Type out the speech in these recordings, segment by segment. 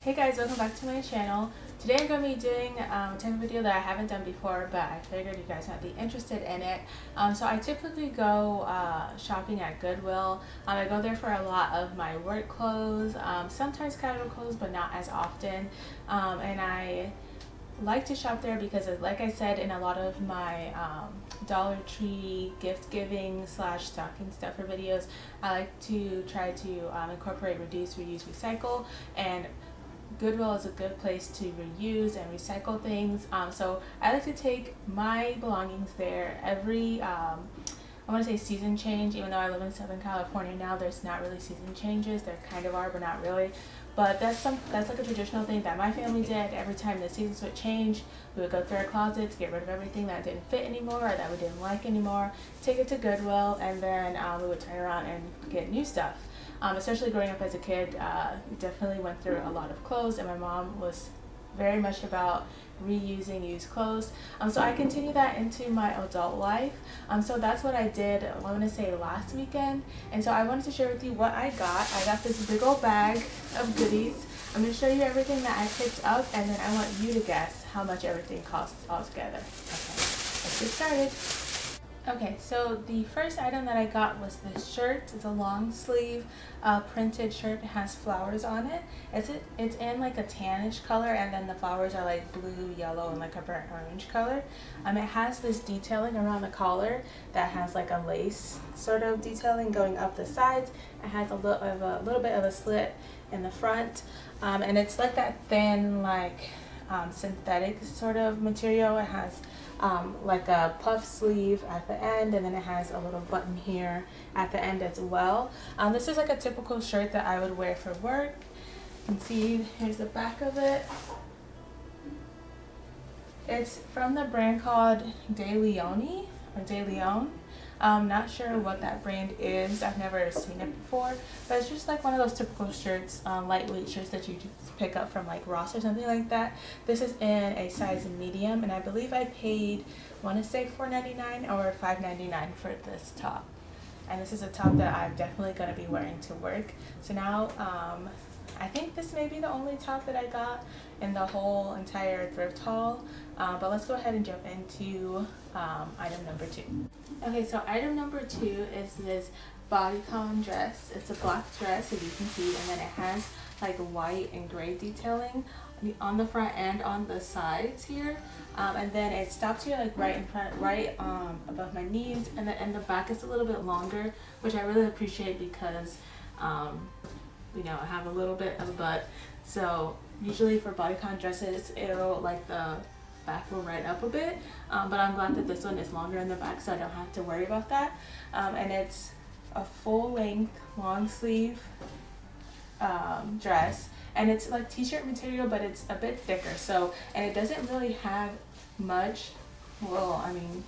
Hey guys, welcome back to my channel. Today I'm going to be doing a type of video that I haven't done before, but I figured you guys might be interested in it. So I typically go shopping at Goodwill. I go there for a lot of my work clothes, sometimes casual clothes, but not as often. And I like to shop there because, like I said in a lot of my Dollar Tree gift giving / stocking stuffer videos, I like to try to incorporate reduce, reuse, recycle, and Goodwill is a good place to reuse and recycle things. So I like to take my belongings there every I want to say season change. Even though I live in Southern California now, there's not really season changes. There kind of are, but not really. But that's like a traditional thing that my family did. Every time the seasons would change, we would go through our closets, get rid of everything that didn't fit anymore or that we didn't like anymore, take it to Goodwill, and then we would turn around and get new stuff. Especially growing up as a kid, definitely went through a lot of clothes, and my mom was very much about reusing used clothes. So I continue that into my adult life. So that's what I did, I want to say last weekend. And so I wanted to share with you what I got. I got this big old bag of goodies. I'm going to show you everything that I picked up, and then I want you to guess how much everything costs altogether. Okay, let's get started. Okay, so the first item that I got was this shirt. It's a long sleeve printed shirt. It has flowers on it. It's in like a tannish color, and then the flowers are like blue, yellow, and like a burnt orange color. It has this detailing around the collar that has like a lace sort of detailing going up the sides. It has a little bit of a slit in the front, and it's like that thin, like synthetic sort of material. It has like a puff sleeve at the end, and then it has a little button here at the end as well. This is like a typical shirt that I would wear for work. You can see here's the back of it. It's from the brand called De Leon or De Leon. I'm not sure what that brand is. I've never seen it before, but it's just like one of those typical shirts, lightweight shirts that you just pick up from like Ross or something like that. This is in a size medium, and I believe I paid, I want to say $4.99 or $5.99 for this top. And this is a top that I'm definitely going to be wearing to work. So now I think this may be the only top that I got in the whole entire thrift haul. But let's go ahead and jump into item number 2. Okay, so item number 2 is this bodycon dress. It's a black dress, as you can see, and then it has like white and gray detailing on the front and on the sides here. And then it stops here like right in front, right above my knees, and then in the back is a little bit longer, which I really appreciate because you know, I have a little bit of a butt. So usually for bodycon dresses, it'll like the back will right up a bit, but I'm glad that this one is longer in the back, so I don't have to worry about that. And it's a full length long sleeve dress, and it's like t-shirt material, but it's a bit thicker. So, and it doesn't really have much, well, I mean,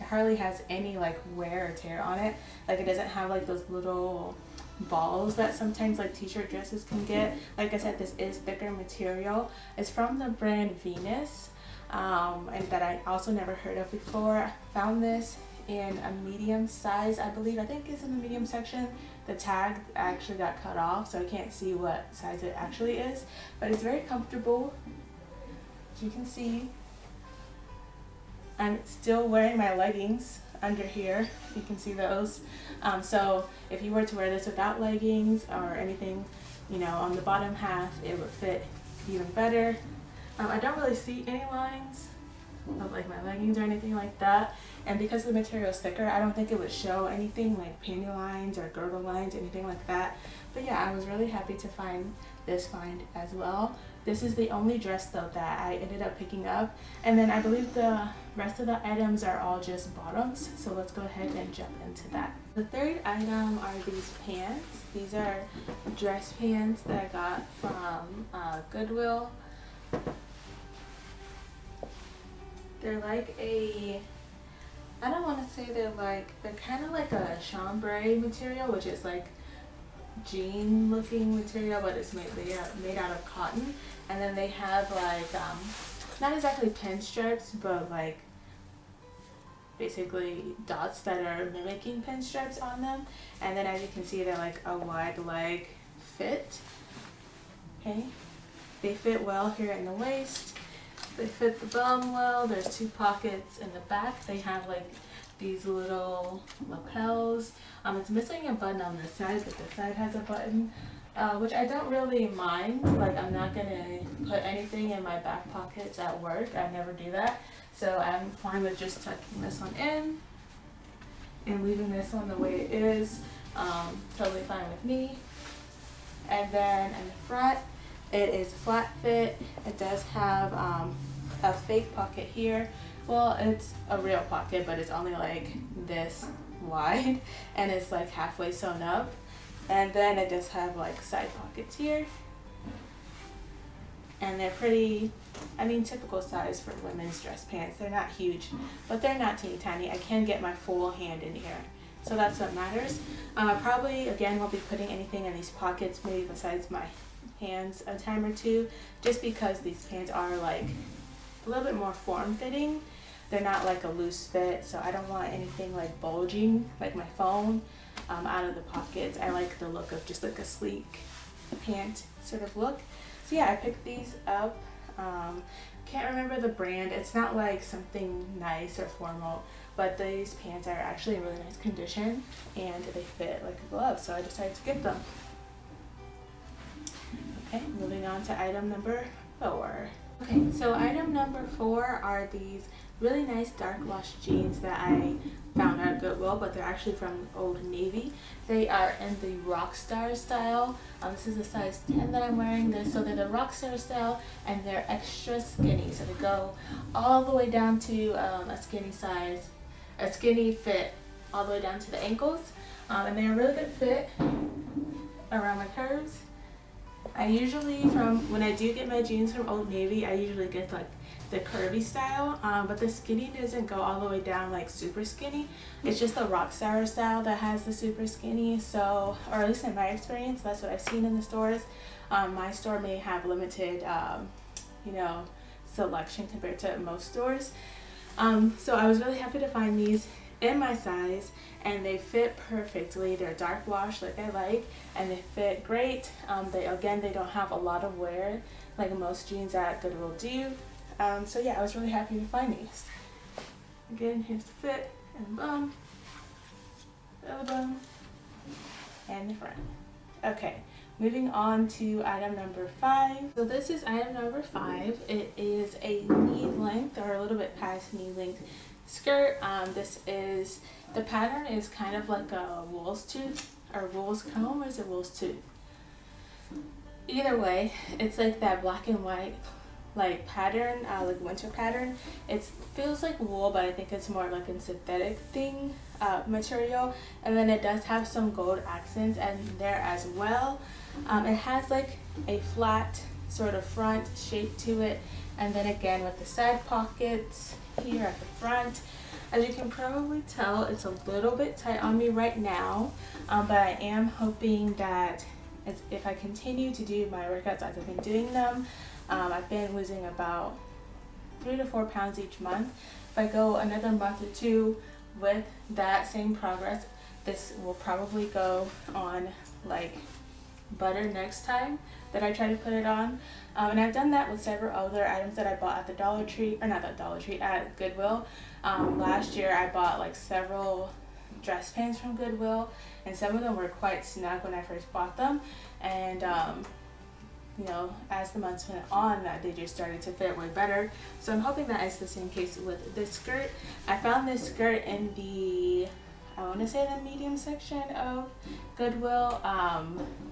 it hardly has any like wear or tear on it. Like it doesn't have like those little balls that sometimes like t-shirt dresses can get. Like I said, this is thicker material. It's from the brand Venus, and that I also never heard of before. I found this in a medium size, I believe. I think it's in the medium section. The tag actually got cut off, so I can't see what size it actually is, but it's very comfortable. As you can see, I'm still wearing my leggings under here. You can see those. So if you were to wear this without leggings or anything, you know, on the bottom half, it would fit even better. I don't really see any lines of like my leggings or anything like that, and because the material is thicker, I don't think it would show anything like panty lines or girdle lines, anything like that. But yeah, I was really happy to find this find as well. This is the only dress though that I ended up picking up, and then I believe the rest of the items are all just bottoms, so let's go ahead and jump into that. The third item are these pants. These are dress pants that I got from Goodwill. They're like a, I don't want to say they're kind of like a chambray material, which is like jean looking material, but it's made out of cotton. And then they have like not exactly pinstripes, but like basically dots that are mimicking pinstripes on them. And then as you can see, they're like a wide leg fit. Okay, They fit well here in the waist. They fit the bum well. There's 2 pockets in the back. They have like these little lapels. It's missing a button on this side, but this side has a button, which I don't really mind. Like, I'm not gonna put anything in my back pockets at work. I never do that. So I'm fine with just tucking this one in and leaving this one the way it is. Totally fine with me. And then in the front, it is flat fit. It does have a fake pocket here. Well, it's a real pocket, but it's only like this wide, and it's like halfway sewn up. And then it does have like side pockets here. And they're pretty, I mean, typical size for women's dress pants. They're not huge, but they're not teeny tiny. I can get my full hand in here. So that's what matters. I probably, again, won't be putting anything in these pockets, maybe besides my hands a time or two, just because these pants are like a little bit more form-fitting. They're not like a loose fit, so I don't want anything like bulging, like my phone, out of the pockets. I like the look of just like a sleek pant sort of look. So yeah, I picked these up. Can't remember the brand. It's not like something nice or formal, but these pants are actually in really nice condition and they fit like a glove, so I decided to get them. Okay, moving on to item number 4. Okay, so item number 4 are these really nice dark wash jeans that I found at Goodwill, but they're actually from Old Navy. They are in the Rockstar style. This is a size 10 that I'm wearing. So they're the Rockstar style, and they're extra skinny. So they go all the way down to a skinny fit, all the way down to the ankles. And they're a really good fit around my curves. I usually, when I do get my jeans from Old Navy, I usually get like the curvy style, but the skinny doesn't go all the way down like super skinny. It's just the Rockstar style that has the super skinny. So, or at least in my experience, that's what I've seen in the stores. My store may have limited, selection compared to most stores. So I was really happy to find these in my size, and they fit perfectly. They're dark wash like I like, and they fit great. They don't have a lot of wear like most jeans at Goodwill do. So yeah, I was really happy to find these. Again, here's the fit and the bum, the other bum, and the front. Okay, moving on to item number 5. So this is item number 5. It is a knee length, or a little bit past knee length skirt. The pattern is kind of like a wool's tooth, or wool's comb, or is it wool's tooth? Either way, it's like that black and white like pattern, like winter pattern. It feels like wool, but I think it's more like a synthetic thing, material. And then it does have some gold accents and there as well. It has like a flat sort of front shape to it, and then again with the side pockets here at the front. As you can probably tell, it's a little bit tight on me right now, but I am hoping that if I continue to do my workouts as I've been doing them, I've been losing about 3 to 4 pounds each month. If I go another month or 2 with that same progress, this will probably go on like butter next time that I try to put it on. And I've done that with several other items that I bought at the Dollar Tree, or not the Dollar Tree, at Goodwill. Last year I bought like several dress pants from Goodwill, and some of them were quite snug when I first bought them, and as the months went on, they just started to fit way better. So I'm hoping that it's the same case with this skirt. I found this skirt in the, I want to say, the medium section of Goodwill.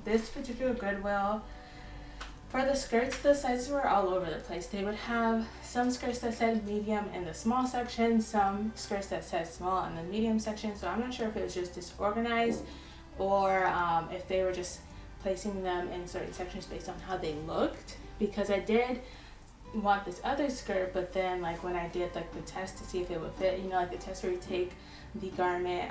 This particular Goodwill, for the skirts, the sizes were all over the place. They would have some skirts that said medium in the small section, some skirts that said small in the medium section. So I'm not sure if it was just disorganized, or if they were just placing them in certain sections based on how they looked, because I did want this other skirt, but then like when I did like the test to see if it would fit, like the test where you take the garment,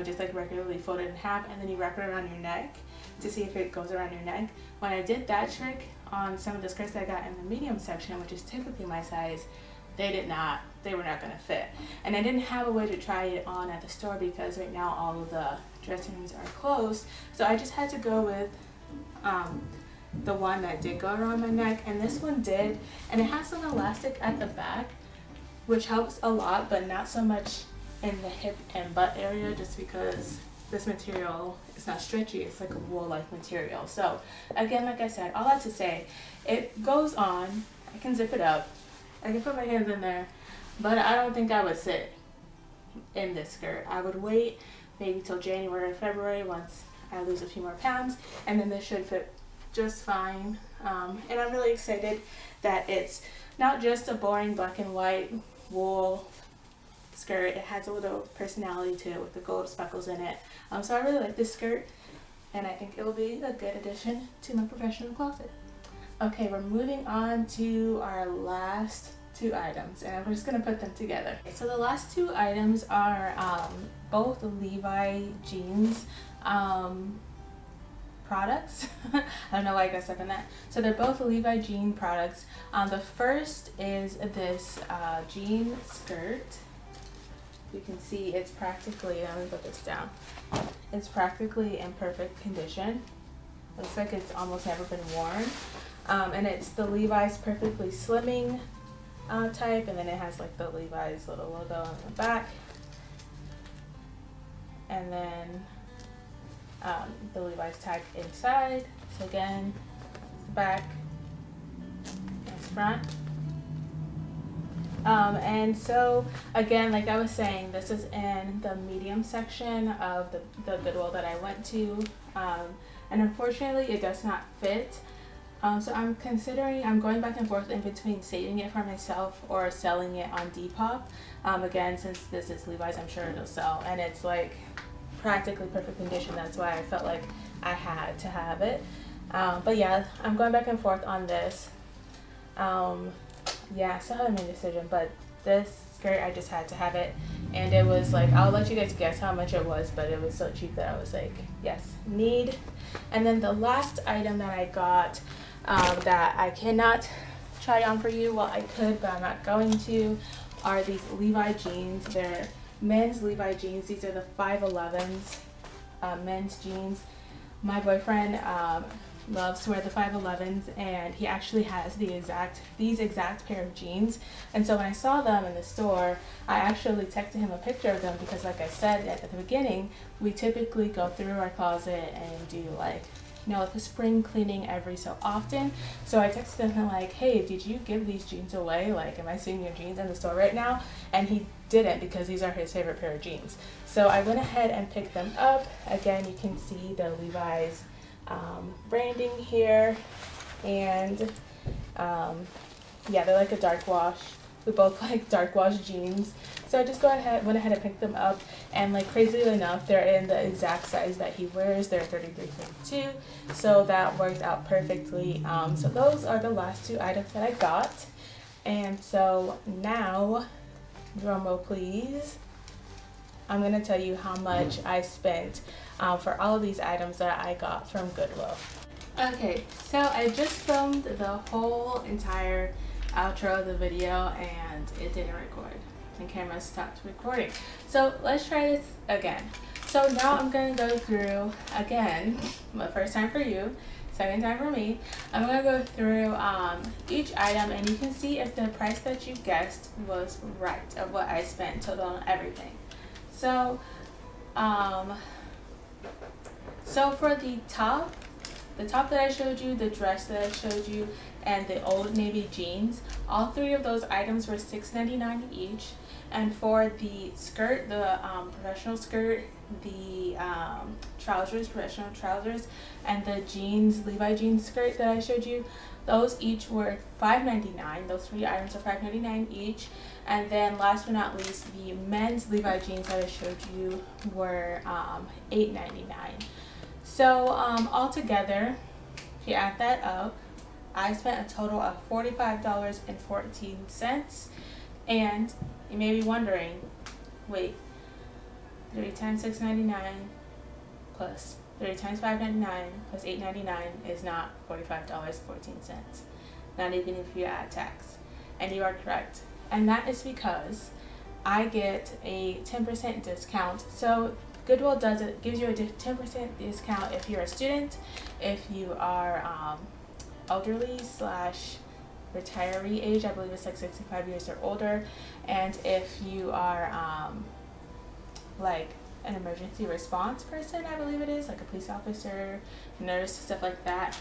just like regularly fold it in half, and then you wrap it around your neck to see if it goes around your neck. When I did that trick on some of the skirts that I got in the medium section, which is typically my size, they were not going to fit. And I didn't have a way to try it on at the store because right now all of the dressing rooms are closed. So I just had to go with the one that did go around my neck, and this one did, and it has some elastic at the back, which helps a lot, but not so much in the hip and butt area, just because this material is not stretchy. It's like a wool-like material. So again, like I said, all that to say, it goes on. I can zip it up, I can put my hands in there, but I don't think I would sit in this skirt. I would wait maybe till January or February once I lose a few more pounds, and then this should fit just fine. And I'm really excited that it's not just a boring black and white wool skirt. It has a little personality to it with the gold speckles in it. So I really like this skirt, and I think it will be a good addition to my professional closet. Okay, we're moving on to our last two items, and I'm just going to put them together. So the last two items are both Levi Jeans products. I don't know why I got stuck on that. So they're both Levi Jean products. The first is this jean skirt. You can see it's practically, let me put this down, it's practically in perfect condition. Looks like it's almost never been worn. And it's the Levi's Perfectly Slimming type, and then it has like the Levi's little logo on the back, and then the Levi's tag inside. So again, back and front. And so again, like I was saying, this is in the medium section of the Goodwill that I went to, and unfortunately it does not fit. So I'm going back and forth in between saving it for myself or selling it on Depop. Again, since this is Levi's, I'm sure it'll sell, and it's like practically perfect condition. That's why I felt like I had to have it. But yeah, I'm going back and forth on this. Yeah, I still haven't made a decision, but this skirt, I just had to have it, and it was like, I'll let you guys guess how much it was, but it was so cheap that I was like, yes, need. And then the last item that I got that I cannot try on for you, well I could but I'm not going to, are these Levi jeans. They're men's Levi jeans. These are the 511s, men's jeans. My boyfriend loves to wear the 511s, and he actually has these exact pair of jeans. And so when I saw them in the store, I actually texted him a picture of them, because like I said at the beginning, we typically go through our closet and do like, you know, like a spring cleaning every so often. So I texted him like, hey, did you give these jeans away? Like, am I seeing your jeans in the store right now? And he didn't, because these are his favorite pair of jeans. So I went ahead and picked them up. Again, you can see the Levi's branding here, and yeah, they're like a dark wash. We both like dark wash jeans, so I just went ahead and picked them up, and like crazily enough, they're in the exact size that he wears. They're 33-32, so that worked out perfectly. So those are the last two items that I got, and so now, drum roll please, I'm gonna tell you how much I spent for all of these items that I got from Goodwill. Okay, so I just filmed the whole entire outro of the video and it didn't record. The camera stopped recording. So let's try this again. So now I'm going to go through, again, the first time for you, second time for me. I'm going to go through each item, and you can see if the price that you guessed was right of what I spent total on everything. So, so for the top that I showed you, the dress that I showed you, and the Old Navy jeans, all three of those items were $6.99 each. And for the skirt, the professional skirt, the trousers, professional trousers, and the jeans, Levi jeans skirt that I showed you, those each were $5.99. Those three items are $5.99 each. And then last but not least, the men's Levi jeans that I showed you were $8.99. So altogether, if you add that up, I spent a total of $45.14. And you may be wondering, wait, 30 times $6.99 plus 30 times $5.99 plus $8.99 is not $45.14. Not even if you add tax. And you are correct. And that is because I get a 10% discount. So Goodwill gives you a 10% discount if you're a student, if you are elderly slash retiree age. I believe it's like 65 years or older. And if you are like an emergency response person, I believe it is, like a police officer, nurse, stuff like that.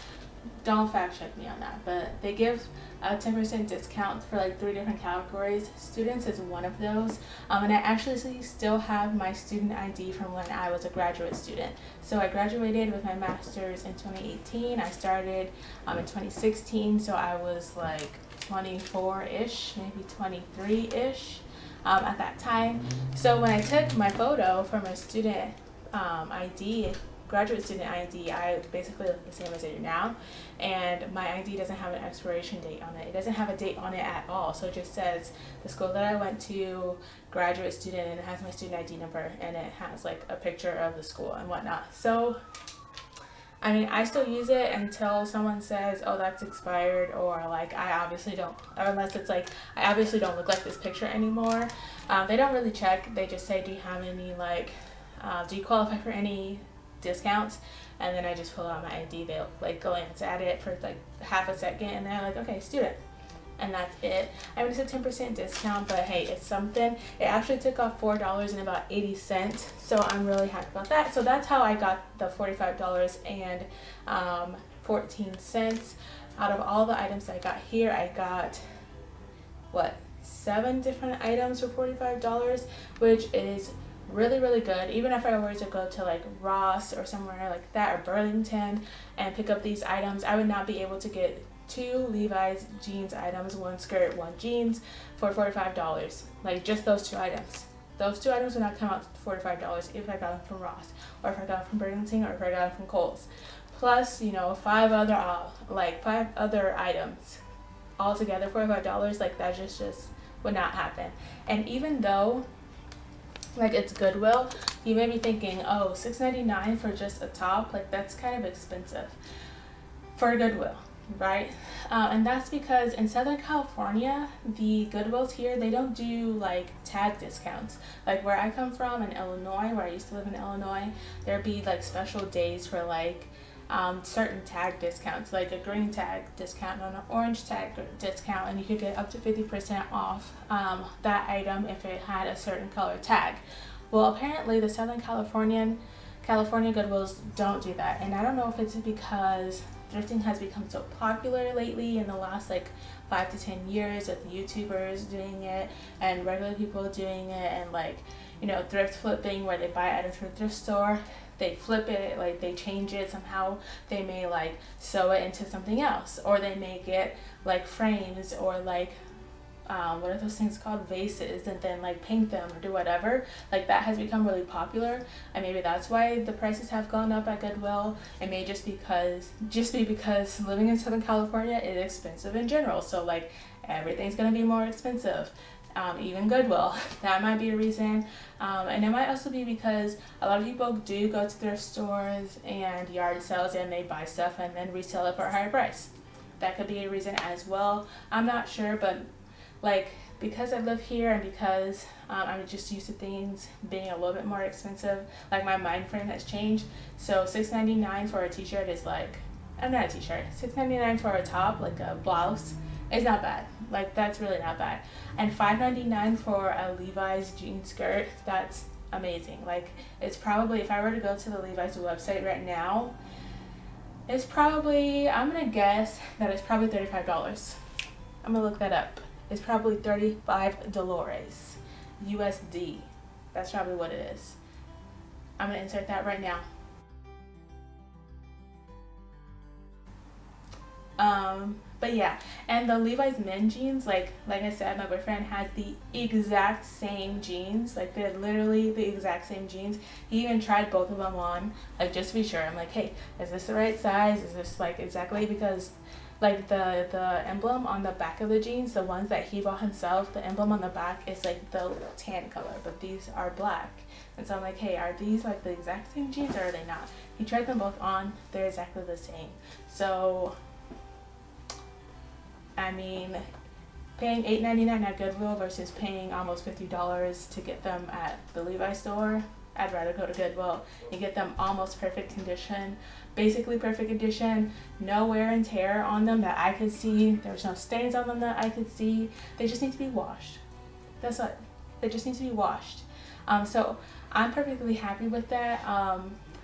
Don't fact check me on that, but they give a 10% discount for like 3 different categories. Students is one of those, and I actually still have my student ID from when I was a graduate student. So I graduated with my master's in 2018. I started in 2016, so I was like 24-ish, maybe 23-ish at that time. So when I took my photo for my student ID, graduate student ID, I basically look the same as I do now, and my ID doesn't have an expiration date on it. It doesn't have a date on it at all, so it just says the school that I went to, graduate student, and it has my student ID number, and it has like a picture of the school and whatnot. So I mean, I still use it until someone says, oh, that's expired, or like I obviously don't, unless it's like I obviously don't look like this picture anymore. They don't really check. They just say, do you have any like do you qualify for any discounts? And then I just pull out my ID. They'll like glance at it for like half a second, and they're like, okay, student, and that's it. I mean, it's a 10% discount, but hey, it's something. It actually took off $4 and about 80 cents, so I'm really happy about that. So that's how I got the $45 and 14 cents. Out of all the items I got here, I got what, 7 different items for $45, which is really, really good. Even if I were to go to like Ross or somewhere like that, or Burlington, and pick up these items, I would not be able to get 2 Levi's jeans items, 1 skirt, 1 jeans, for $45. Like just those 2 items. Those 2 items would not come out to $45 if I got them from Ross, or if I got them from Burlington, or if I got them from Cowell's. Plus, you know, 5 other items all together, $45. Like that just would not happen. And even though like it's Goodwill, you may be thinking, oh, $6.99 for just a top, like that's kind of expensive for Goodwill, right? And that's because in Southern California, the Goodwills here, they don't do like tag discounts. Like where I come from in Illinois, where I used to live in Illinois, there'd be like special days for like certain tag discounts, like a green tag discount and an orange tag discount, and you could get up to 50% off that item if it had a certain color tag. Well, apparently the Southern California Goodwills don't do that, and I don't know if it's because thrifting has become so popular lately in the last like 5 to 10 years, with YouTubers doing it and regular people doing it, and like, you know, thrift flipping, where they buy items from a thrift store, they flip it, like they change it somehow. They may like sew it into something else, or they make it like frames, or like what are those things called, vases, and then like paint them or do whatever. Like that has become really popular, and maybe that's why the prices have gone up at Goodwill. It may just be because living in Southern California is expensive in general, so like everything's gonna be more expensive. Even Goodwill, that might be a reason. And it might also be because a lot of people do go to thrift stores and yard sales, and they buy stuff and then resell it for a higher price. That could be a reason as well. I'm not sure, but like because I live here, and because I'm just used to things being a little bit more expensive, like my mind frame has changed. So $6.99 for a t-shirt is like, I'm not a t-shirt, $6.99 for a top, like a blouse, is not bad. Like that's really not bad. And $5.99 for a Levi's jean skirt, that's amazing. Like it's probably, if I were to go to the Levi's website right now, it's probably, I'm gonna guess that it's probably $35. I'm gonna look that up. It's probably $35 USD. That's probably what it is. I'm gonna insert that right now. But yeah, and the Levi's men jeans, like I said, my boyfriend has the exact same jeans. Like they're literally the exact same jeans. He even tried both of them on, like just to be sure. I'm like, hey, is this the right size? Is this like exactly, because like the emblem on the back of the jeans, the ones that he bought himself, the emblem on the back is like the tan color, but these are black. And so I'm like, hey, are these like the exact same jeans, or are they not? He tried them both on, they're exactly the same. So I mean, paying $8.99 at Goodwill versus paying almost $50 to get them at the Levi store, I'd rather go to Goodwill and get them almost perfect condition, basically perfect condition, no wear and tear on them that I could see. There's no stains on them that I could see. They just need to be washed. That's it. They just need to be washed. So I'm perfectly happy with that.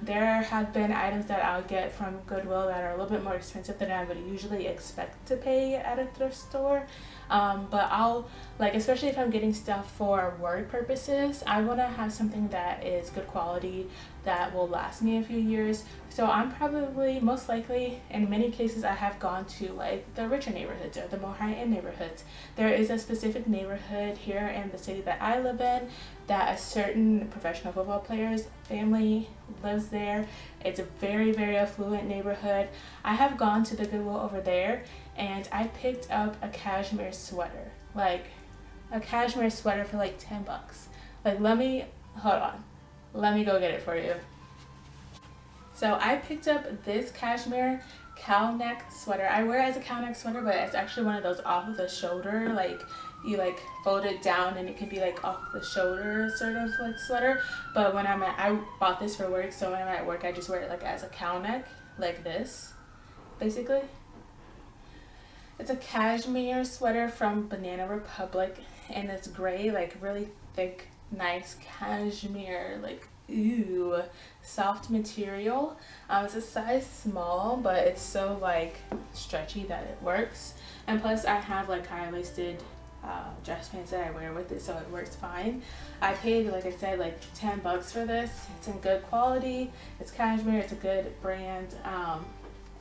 There have been items that I'll get from Goodwill that are a little bit more expensive than I would usually expect to pay at a thrift store. But I'll, like, especially if I'm getting stuff for work purposes, I want to have something that is good quality, that will last me a few years. So I'm probably, most likely, in many cases, I have gone to like the richer neighborhoods or the more high-end neighborhoods. There is a specific neighborhood here in the city that I live in that a certain professional football player's family lives there. It's a very, very affluent neighborhood. I have gone to the Goodwill over there and I picked up a cashmere sweater, like a cashmere sweater for like 10 bucks. Like, hold on. Let me go get it for you. So I picked up this cashmere cowl neck sweater. I wear it as a cowl neck sweater, but it's actually one of those off of the shoulder, like you like fold it down and it can be like off the shoulder sort of like sweater. But when I bought this for work, so when I'm at work I just wear it like as a cowl neck, like this, basically. It's a cashmere sweater from Banana Republic and it's gray, like really thick, nice cashmere, like ooh, soft material. It's a size small, but it's so like stretchy that it works. And plus I have like high-waisted dress pants that I wear with it, so it works fine. I paid, like I said, like 10 bucks for this. It's in good quality, it's cashmere, it's a good brand,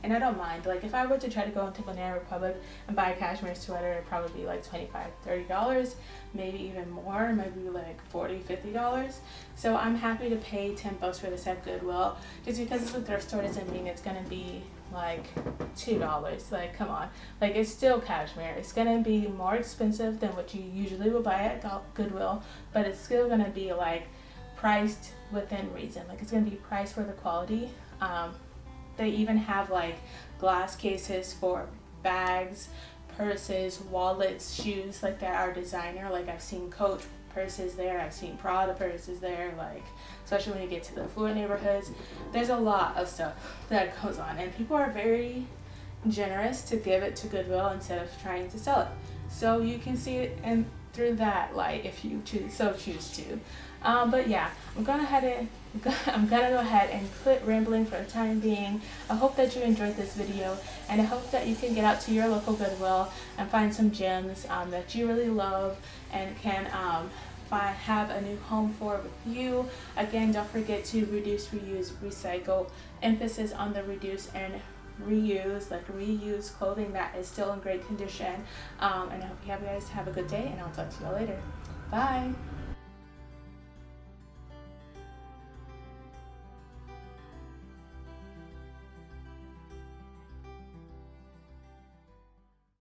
and I don't mind. Like if I were to try to go into Banana Republic and buy a cashmere sweater, it'd probably be like $25-$30, maybe even more, maybe like $40-$50. So I'm happy to pay 10 bucks for this at Goodwill. Just because it's a thrift store doesn't mean it's gonna be like $2. Like, come on. Like, it's still cashmere. It's gonna be more expensive than what you usually would buy at Goodwill, but it's still gonna be like priced within reason. Like, it's gonna be priced for the quality. They even have like glass cases for bags, purses, wallets, shoes like that are designer. Like I've seen Coach purses there, I've seen Prada purses there, like especially when you get to the affluent neighborhoods. There's a lot of stuff that goes on and people are very generous to give it to Goodwill instead of trying to sell it. So you can see it in through that light if you choose to. But yeah, I'm gonna go ahead and quit rambling for the time being. I hope that you enjoyed this video, and I hope that you can get out to your local Goodwill and find some gems that you really love and can have a new home for with you. Again, don't forget to reduce, reuse, recycle. Emphasis on the reduce and reuse, like reuse clothing that is still in great condition. And I hope you guys have a good day, and I'll talk to you all later. Bye.